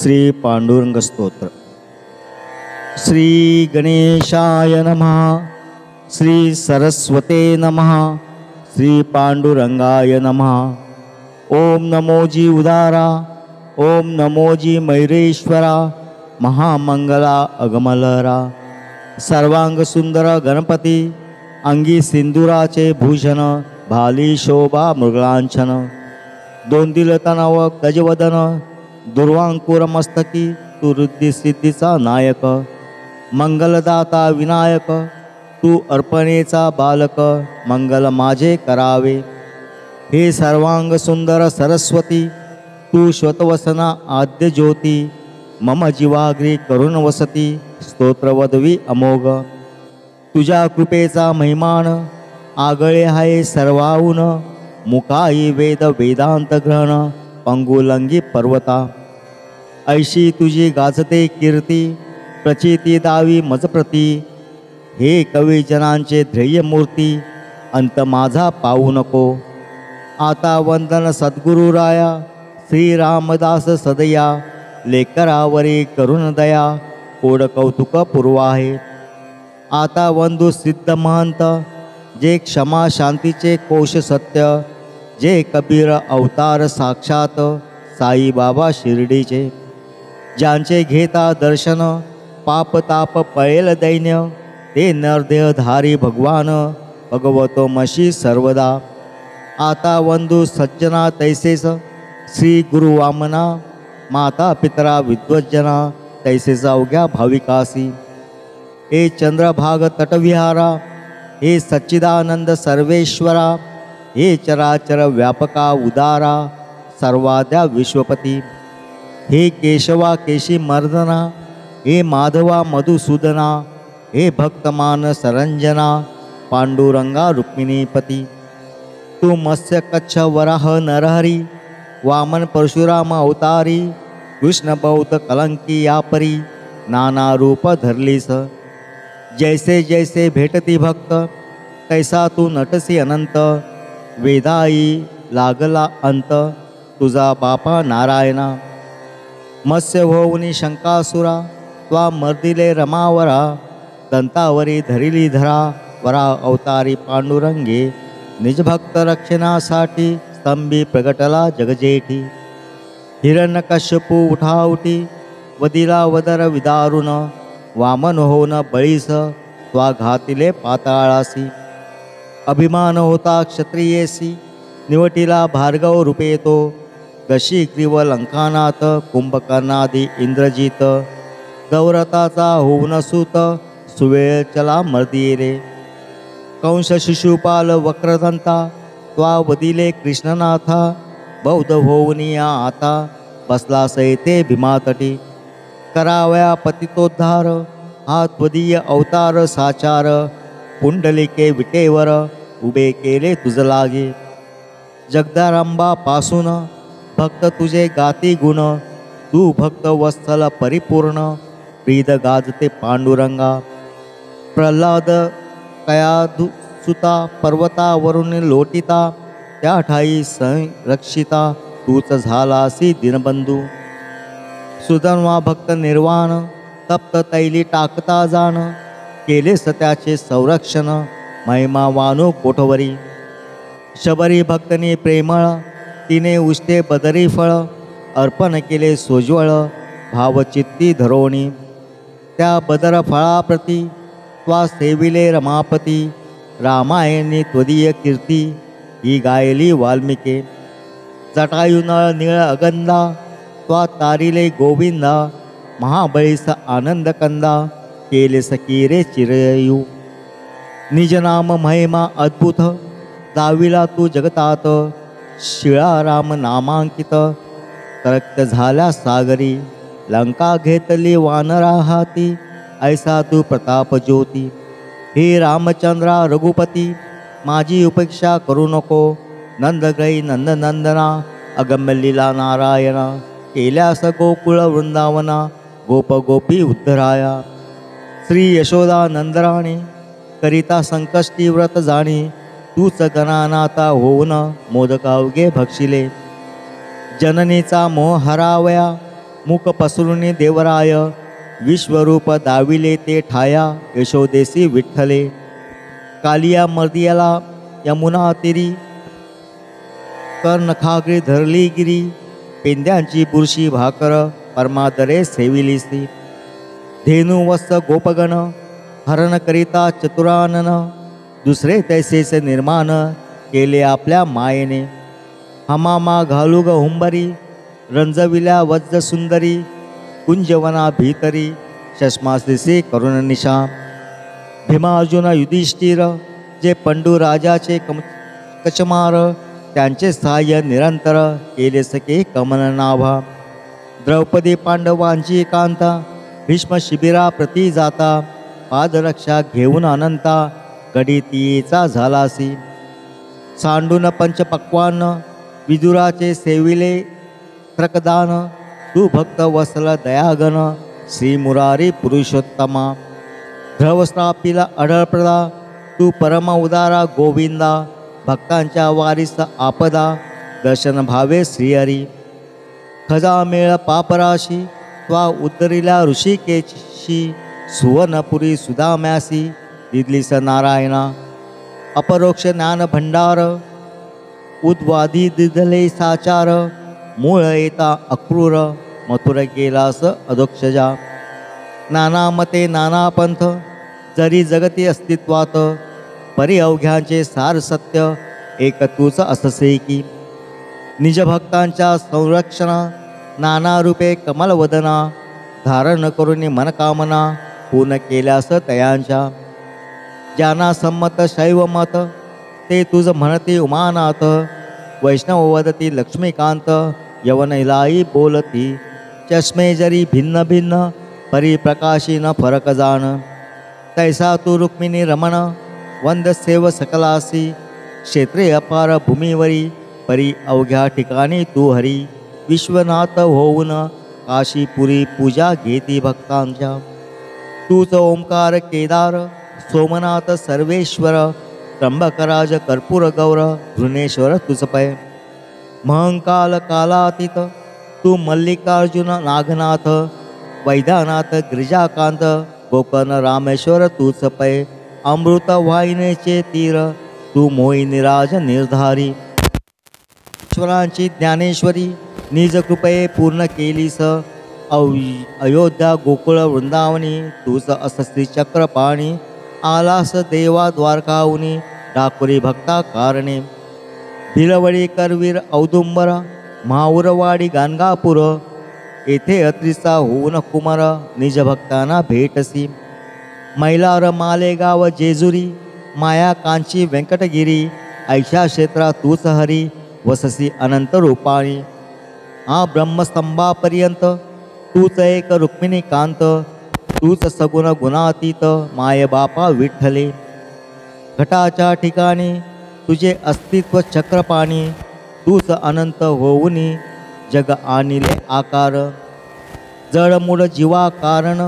श्री पांडुरंग स्तोत्र. श्री गणेशाय नमः. श्री सरस्वते नमः. श्री पांडुरंगाय नमः. ओम नमोजी उदारा. ओम नमोजी मयुरेश्वरा. महामंगला अगमलहरा. सर्वांग सुंदर गणपती. अंगी सिंदुराचे भूषण. भाली शोभा मृगलांछन. दोंदिल तनव गजवदन. दुर्वांकुर मस्तकी तू रुद्धी सिद्धीचा नायक. मंगलदाता विनायक तू अर्पणेचा बालक. मंगल माझे करावे. हे सर्वांग सुंदर सरस्वती तू श्वतवसना आद्य ज्योती. मम जीवाग्री करुण वसती. स्तोत्रवदवी अमोघ. तुझ्या कृपेचा महिमान आगळे आहे सर्वाहून. मुखाई वेद वेदांत ग्रहण. पंगुलंगी पर्वता. ऐशी तुझी गाजते कीर्ती. प्रचिती दावी मजप्रती. हे कवी जनांचे ध्येयमूर्ती. अंत माझा पाहू नको. आता वंदन सद्गुरु राया. श्री रामदास सदया. लेकरावरी करुण दया. कोड कौतुक पूर्वाहे. आता वंदू सिद्ध महंत. जे क्षमा शांतीचे कोश सत्य. जे कबीर अवतार साक्षात. साई बाबा शिर्डीचे. ज्यांचे घेता दर्शन पाप ताप पळेल दैन्य. ते नरदेहधारी भगवान भगवतो मशी सर्वदा. आता वंदू सज्जना तैसेस. श्री गुरु वामना. माता पितरा विद्वज्जना तैसेस अवघ्या भाविकासी. हे चंद्रभाग तटविहारा. हे सच्चिदानंद सर्वेश्वरा. हे चराचर व्यापका उदारा. सर्वाद्या विश्वपती. हे केशवा केशी मर्दना. हे माधवा मधुसूदना. हे भक्तमान सरंजना. पांडुरंगा रुक्मिणीपती. तू मत्स्य कच्छ वराह नरहरी. वामन परशुराम अवतारी. कृष्ण बौद्ध कलंकी यापरी. नाना रूप धरलीस. जैसे जैसे भेटती भक्त तैसा तू नटसी अनंत. वेदाई लागला अंत तुझा बापा नारायणा. मत्स्य होऊनी शंकासुरा. त्वा मर्दिले रमावरा. दंतावरी धरिली धरा. वरा अवतारी पांडुरंगे. निजभक्त रक्षणासाठी स्तंभी प्रगटला जगजेठी. हिरण्यकश्यपू उठावटी. वदिला वदर विदारुण. वामन होऊन बळीस. त्वा घातिले पाताळासी. अभिमान होता क्षत्रियेसी. निवटिला भार्गव रूपे तो. दशी ग्रीव लंकानाथ. कुंभकर्णादी इंद्रजित. गौरताचा होऊन सूत. सुवेळ चला मर्दिये. कंस शिशुपाल वक्रदंता. त्वा वदिले कृष्णनाथा. बौद्ध होऊनिया आता. बसला सैते भीमातटी. करावया पतितोद्धार. हा त्वदीय अवतार साचार. पुंडलिके विटेवर उभे केले तुझ लागे. जगदारंबा पासून भक्त तुझे गाती गुण. तू भक्त वत्सल परिपूर्ण. प्रीद गाजते पांडुरंगा. प्रल्हाद कयाधुसुता पर्वतावरून लोटिता. त्या ठाई संरक्षिता तूच झालासी दिनबंधू. सुधन्वा भक्त निर्वाण. तप्त तैली टाकता जाण. केले सत्याचे संरक्षण. महिमा वानू कोठवरी. शबरी भक्तनी प्रेमळ. तिने उष्टे बदरी फळ. अर्पण केले सोज्वळ. भावचित्ती धरोणी. त्या बदर फळाप्रती त्वा सेविले रमापती. रामायणी त्वदीय कीर्ती. ही गायली वाल्मिके. जटायुनळ निळ अगंदा. त्वा तारिले गोविंदा. महाबळीस आनंद कंदा. केले सकीरे चिरयू. निजनाम महिमा अद्भुत. दाविला तू जगतात. शिळा राम नामांकित. रक्त झाल्या सागरी. लंका घेतली वानरा हाती. ऐसा तू प्रताप ज्योती. हे रामचंद्रा रघुपती. माझी उपेक्षा करू नको. नंदग्रही नंदनंदना. अगम्य लीला नारायणा. केल्यास गोकुळ वृंदावना. गोप गोपी उद्धराया. श्री यशोदा नंदराणी. करिता संकष्टी व्रत जाणी. तूच गणानाता होऊन मोदकावगे भक्षिले. जननीचा मोह हरावया. मुख पसरुनी देवराय विश्वरूप दाविले ते ठाया यशोदेसी विठ्ठले कालिया मर्दियाला यमुना तिरी कर्णखागरी धरली गिरी पेंद्यांची बुरशी भाकर परमादरे सेविलीसी धेनू वस्त गोपगण हरण करिता चतुरानन दुसरे तैसेच निर्माण केले आपल्या मायेने हमामा घालू ग हुंबरी रंजविल्या वज्ज सुंदरी कुंजवना भीतरी चष्मासिसे करुण निशा भीमा अर्जुन युधिष्ठिर जे पंडू राजाचे कचमार त्यांचे सहाय्य निरंतर केले सके कमलनाभा द्रौपदी पांडवांची कांता भीष्म शिबिरा प्रती जाता पादरक्षा घेऊन अनंता गडितीचा झालासी सांडून पंचपक्वान विदुराचे सेविले त्रकदान तू भक्त वसल दयागन श्री मुरारी पुरुषोत्तमा ध्रवस्त्रापीला अढळप्रदा तू परम उदारा गोविंदा भक्तांच्या वारीस आपदा दर्शन भावे श्रीहरी खजा मेळ पापराशी त्वा उतरिल्या ऋषिकेशी सुवर्णपुरी सुदाम्यासी दिदलीस नारायणा अपरोक्ष ज्ञान भंडार उद्वादी दिदले साचार मूळ येता अक्रूर मथुर गेलास अधोक्षजा नाना मते नाना पंथ जरी जगती अस्तित्वात परी अवघ्यांचे सार सत्य एक तूच अससे की निजभक्तांच्या संरक्षणा नाना रूपे कमलवदना धारण करून मनकामना पूर्ण केल्यास तयांच्या ज्यांना संमत शैवमत ते तुझ म्हणती उमानाथ वैष्णव वदती लक्ष्मीकांत यवन इलाई बोलती चष्मे जरी भिन्न भिन्न परिप्रकाशी न फरक जाण तैसा तू रुक्मिणी रमण वंद सेव सकलासी क्षेत्रे अपार भूमीवरी परी अवघ्या ठिकाणी तू हरी विश्वनाथ होऊन काशीपुरी पूजा घेती भक्तांच्या तूच ओंकार केदार सोमनाथ सर्वेश्वर त्र्यंबकराज कर्पूर गौर धृणेश्वर तुझ पै महंकाल कालातीत तू मल्लिकार्जुन नागनाथ वैद्यनाथ गिरिजाकांत गोकर्ण रामेश्वर तूच पै अमृत वाहिनीचे तीर तू मोहिनीराज निर्धारी ईश्वरांची ज्ञानेश्वरी निज कृपये पूर्ण केलीस अयोध्या गोकुळ वृंदावनी तूच असस्ती चक्रपाणी आलास देवा द्वारकावनी डाकुरी भक्ता कारणे भिलवडी करवीर औदुंबर माहुरवाडी गाणगापूर येथे अत्रिसा होऊन कुमार निज भक्तांना भेटसी मैलार मालेगाव जेजुरी माया कांची व्यंकटगिरी ऐशा क्षेत्रा तूच हरी वससी अनंत रूपाणी हा ब्रह्मस्तंभापर्यंत तूच एक रुक्मिणी कांत तूच सगुण गुणातीत माय बापा विठ्ठले घटाच्या ठिकाणी तुझे अस्तित्व चक्रपाणी तूच अनंत होऊनी जग आणिले आकार जडमूळ जीवा कारण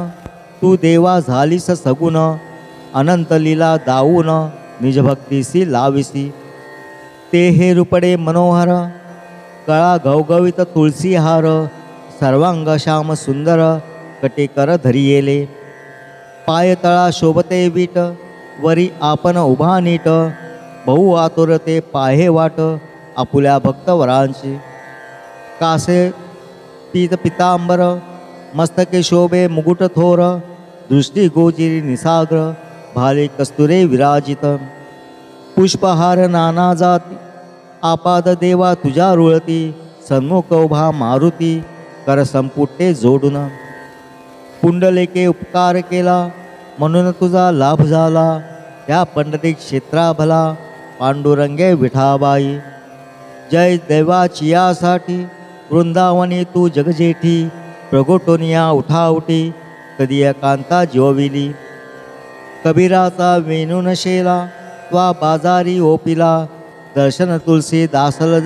तू देवा झालीस सगुण अनंत लीला दाऊन निजभक्तीसी लाविसी ते हे रूपडे मनोहर गळा घवघवीत तुळसी हार सर्वांग श्याम सुंदर कटेकर धरियेले पाय तळा शोभते वीट वरी आपण उभा नीट बहु आतुरते पाहे वाट आपुल्या भक्तवरांची कासे पीत पितांबर मस्तके शोभे मुकुट थोर दृष्टी गोचिरी निसाग्र भाले कस्तुरे विराजित पुष्पहार नाना जाती आपाद देवा तुझ्या रुळती सन्मुख उभा मारुती कर संपुटे जोडून पुंडलेके उपकार केला म्हणून तुझा लाभ झाला त्या पंढरी क्षेत्रा भला पांडुरंगे विठाबाई जय देवाची यासाठी वृंदावनी तू जगजेठी प्रगोटोनिया उठाउठी कधी एकांता जिवविली कबीराचा वेणू नशेला त्वा बाजारी ओपिला दर्शन तुलसी दासल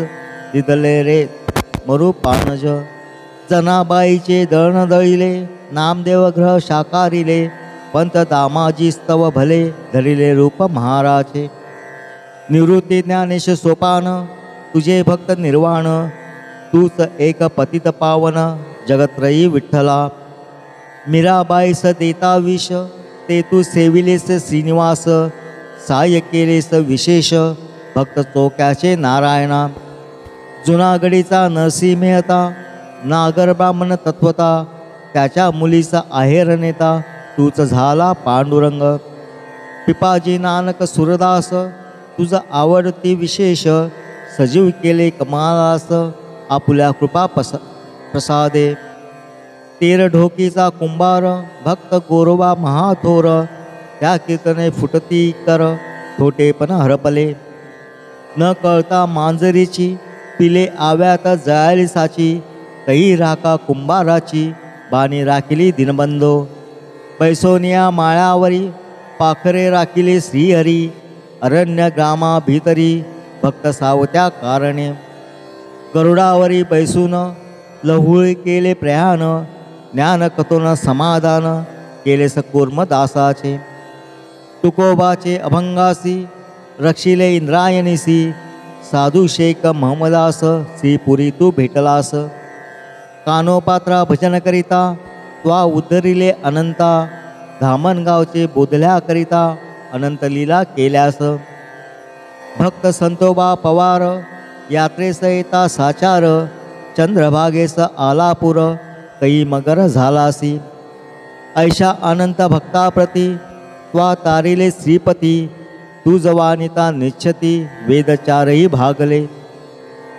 दिदले रे मरु पानज जनाबाईचे दळण दळिले नामदेव ग्रह शाकारिले पंत दामाजी स्तव भले धरिले रूप महाराचे निवृत्ती ज्ञानेश सोपान तुझे भक्त निर्वाण तूच एक पतित पावन जगत्रयी विठ्ठला. मीराबाईस देता विष, ते तू सेविलेस श्रीनिवास. साय केलेस विशेष, भक्त चोक्याचे नारायणा. जुनागडीचा नरसिंह मेहता, नागर ब्राह्मण तत्वता. त्याच्या मुलीचा आहेर नेता, तूच झाला पांडुरंग. पिपाजी नानक सुरदास, तुझ आवडती विशेष. सजीव केले कमालास, आपुल्या कृपा प्रसादे. तेर ढोकीचा कुंभार, भक्त गोरोबा महाथोर. त्या कीर्तने फुटती कर, थोटेपण हरपले. न कळता मांजरीची, पिले आव्यात जळाली साची. तई राखा कुंभाराची, बाणी राखिली दिनबंधो. पैसोनिया माळ्यावरी, पाखरे राखिले श्रीहरी. अरण्य ग्रामा भीतरी, भक्त सावत्या कारणे. गरुडावरी बैसून, लहुळी केले प्रयाण. ज्ञान कथोन समाधान, केले सकूर्म दासाचे. तुकोबाचे अभंगासी, रक्षिले इंद्रायणीसी. साधू शेख महमदास, श्रीपुरी तू भेटलास. कानोपात्रा भजन करिता, त्वा उद्धरिले अनंता. धामणगावचे बोधल्या करिता, अनंत लीला केल्यास. भक्त संतोबा पवार, यात्रेस येता साचार. चंद्रभागेस आलापूर, कै मगर झालासी. ऐशा अनंत भक्ताप्रती, त्वा तारिले श्रीपती. तू जवानिता निश्चती, वेदचारही भागले.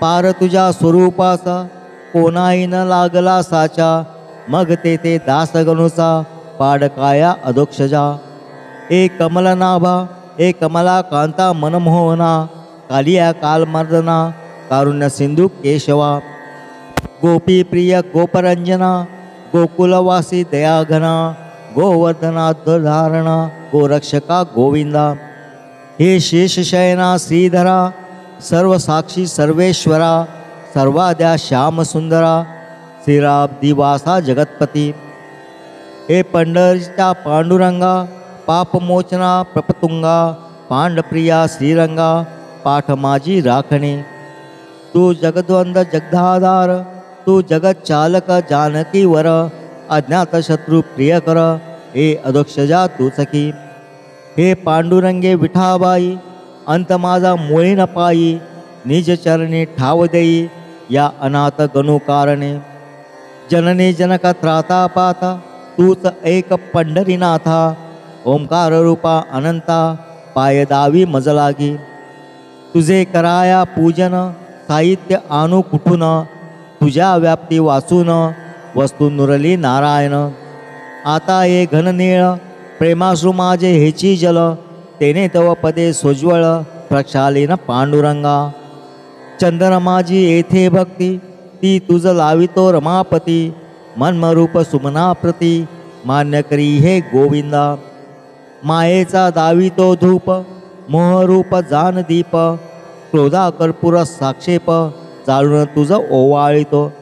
पार तुझ्या स्वरूपाचा, कोणाही न लागला साचा. मग ते दासगणुचा, पाडकाया अधोक्षजा. ए कमलनाभा, ए कमला कांता मनमोहना. कालिया कालमर्दना, कारुण्य सिंधू केशवा. गोपी प्रिय गोपरंजना, गोकुलवासी दयाघना. गोवर्धना दुर्धारणा, गोरक्षका गोविंदा. हे शेषशयना श्रीधरा, सर्वसाक्षी सर्वेश्वरा. सर्वाद्या श्यामसुंदरा, श्रीराब्दिवासा जगतपती. हे पंढरीच्या पांडुरंगा, पापमोचना प्रपतुंगा. पांडप्रिया श्रीरंगा, पाठ माझी राखणे. तू जगद्वंद जगदाधार, तू जगत चालक जानकी वर. अज्ञात शत्रु प्रियकर, हे अधोक्षजा तूचकी. हे पांडुरंगे विठाबाई, अंत माझा मुळे न पायी. निज चरणी ठाव देई, या अनाथ गणू कारणे. जननी जनक त्राता पाता, तूच एक पंढरीनाथा. ओंकार रूपा अनंता, पाय दावी मज लागी. तुझे कराया पूजन, साहित्य आणू कुठून. तुझ्या व्याप्ती वाचून, वस्तू नुरली नारायण. आता ये घननीळ, प्रेमाश्रू माझे हेची जल. तेने तव पदे सोज्वळ, प्रक्षालीन पांडुरंगा. चंदन माझी येथे भक्ती, ती तुझ लावितो रमापती. मन्मरूप सुमनाप्रती, मान्य करी हे गोविंदा. मायेचा दावितो धूप, मोहरूप जान दीप. क्रोधा कर्पूर साक्षेप, जाळून तुझ ओवाळितो.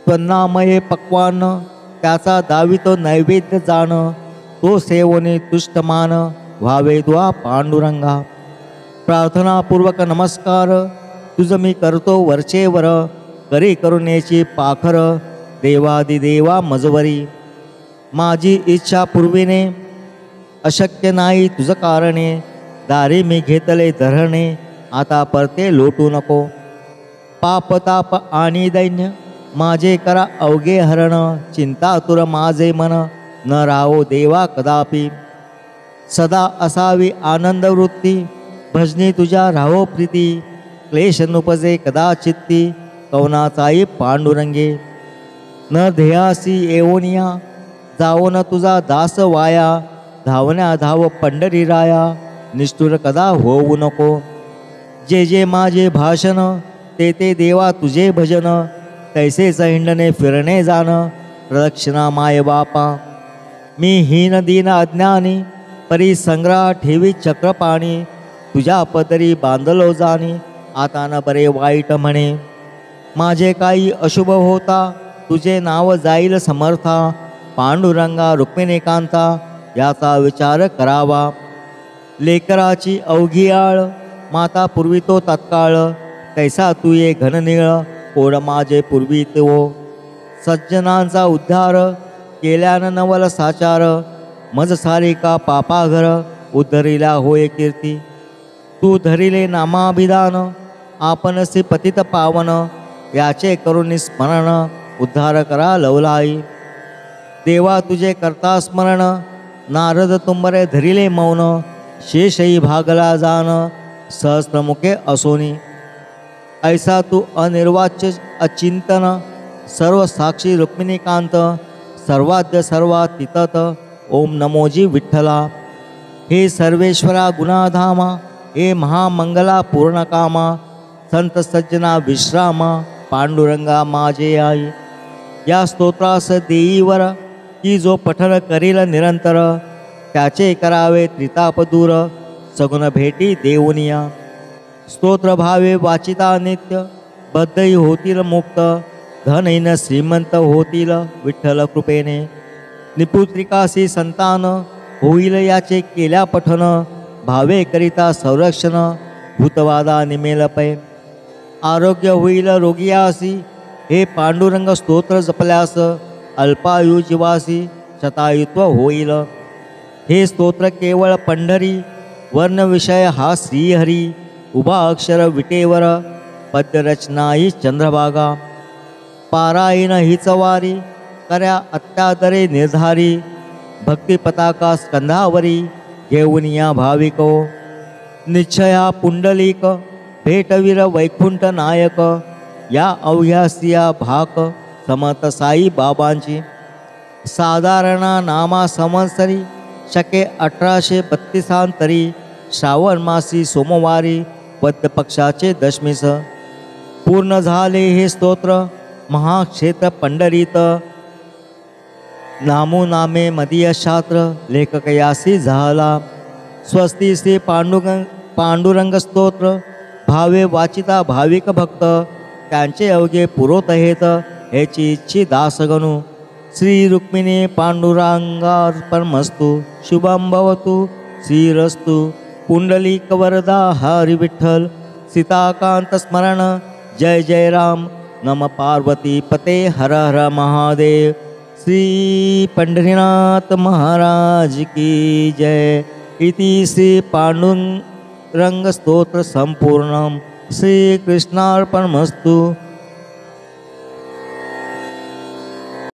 त्वन्नामये पक्वान, त्याचा दावितो नैवेद्य जाण. तो सेवने तुष्टमान, व्हावे द्वा पांडुरंगा. प्रार्थनापूर्वक नमस्कार, तुझ मी करतो वरचेवर. करी करुणेची पाखर, देवादिदेवा मजवरी. माझी इच्छा पूर्वीने, अशक्य नाही तुझ कारणे. दारी मी घेतले धरणे, आता परते लोटू नको. पाप ताप आणि दैन्य, माझे करा अवघे हरण. चिंतातुर माझे मन, न राहो देवा कदापि. सदा असावी आनंद वृत्ती, भजनी तुझ्या राहो प्रीती. क्लेश नुपजे कदाचित्ती, कवनाचाई पांडुरंगे. न ध्येयासी येवोनिया, जावो न तुझा दास वाया. धावण्या धाव पंढरी राया, निष्ठुर कदा होऊ नको. जे जे माझे भाषण, ते देवा तुझे भजन. कैसेच हिंडणे फिरणे जाण, प्रदक्षिणा माय बापा. मी हीन दीन अज्ञानी, परी संग्रह ठेवी चक्रपाणी. तुझ्या पदरी बांधलो जाणी, आता न बरे वाईट म्हणे. माझे काही अशुभ होता, तुझे नाव जाईल समर्था. पांडुरंगा रुक्मिणीकांता, याचा विचार करावा. लेकराची अवघी आळ, माता पूर्वितो तत्काळ. कैसा तू ये घननीळ, कोड माझे पूर्वी तो. सज्जनांचा उद्धार केल्यानं नवल साचार, मज सारिका पापाघर उद्धरिला होय कीर्ती. तू धरिले नामाभिधान, आपणसी पतित पावन, याचे करून स्मरण उद्धार करा लवलाई. देवा तुझे करता स्मरण, नारद तुंबरे धरिले मौन, शेषही भागला जान सहस्त्रमुखे असोनी. ऐसा तू अनिर्वाच्य अचिंतन, सर्व साक्षी रुक्मिणीकांत, सर्वाद्य सर्वातीतत ओम नमोजी विठ्ठला. हे सर्वेश्वरा गुणाधामा, हे महामंगला पूर्णकामा, संत सज्जना विश्रामा, पांडुरंगा माझे आई. या स्तोत्रास देईवर की जो पठन करील निरंतर, त्याचे करावे त्रिताप दूर सगुण भेटी देऊनिया. स्तोत्र भावे वाचिता नित्य, बद्धही होतील मुक्त, धनहीन श्रीमंत होतील विठ्ठल कृपेने. निपुत्रिकासी संतान होईल याचे केल्या पठन, भावे करिता संरक्षण भूतवादा निमेल पै. आरोग्य होईल रोगियासी, हे पांडुरंग स्तोत्र जपल्यास, अल्पायु जीवासी शतायुत्व होईल. हे स्तोत्र केवळ पंढरी, वर्णविषय हा श्रीहरी, उभा अक्षर विटेवर, पद्यरचना ही चंद्रभागा. पारायण हीच वारी, कर्या अत्यादरे निर्धारी, भक्ती पताका स्कंधावरी घेऊन या भाविको. निश्चया पुंडलिक भेटवीर वैकुंठ नायक, या अवघ्यासिया भाक समर्थ साई बाबांची. साधारणा नामा संवत्सरी शके 1832 श्रावण मासी सोमवारी वद्य पक्षाचे दशमीस. पूर्ण झाले हे स्तोत्र महाक्षेत्र पंढरीत, नामो नामे मदीय शास्त्र लेखक यासी झाला. स्वस्ती श्री पांडुरंग स्तोत्र, भावे वाचिता भाविक भक्त, त्यांचे अवघे पुरोत हेत ह्याची इच्छी दासगणू. श्री रुक्मिणी पांडुरंगार्पणमस्तु, शुभं भवतु श्रीरस्तु. पुंडलिक वरदा हरि विठ्ठल, सीताकांत स्मरण जय जय राम. नम पार्वती पते हर हर महादेव. श्री पंढरीनाथ महाराज की जय. इति श्री पांडुरंग स्तोत्र संपूर्णम. श्री कृष्णार्पणमस्तु.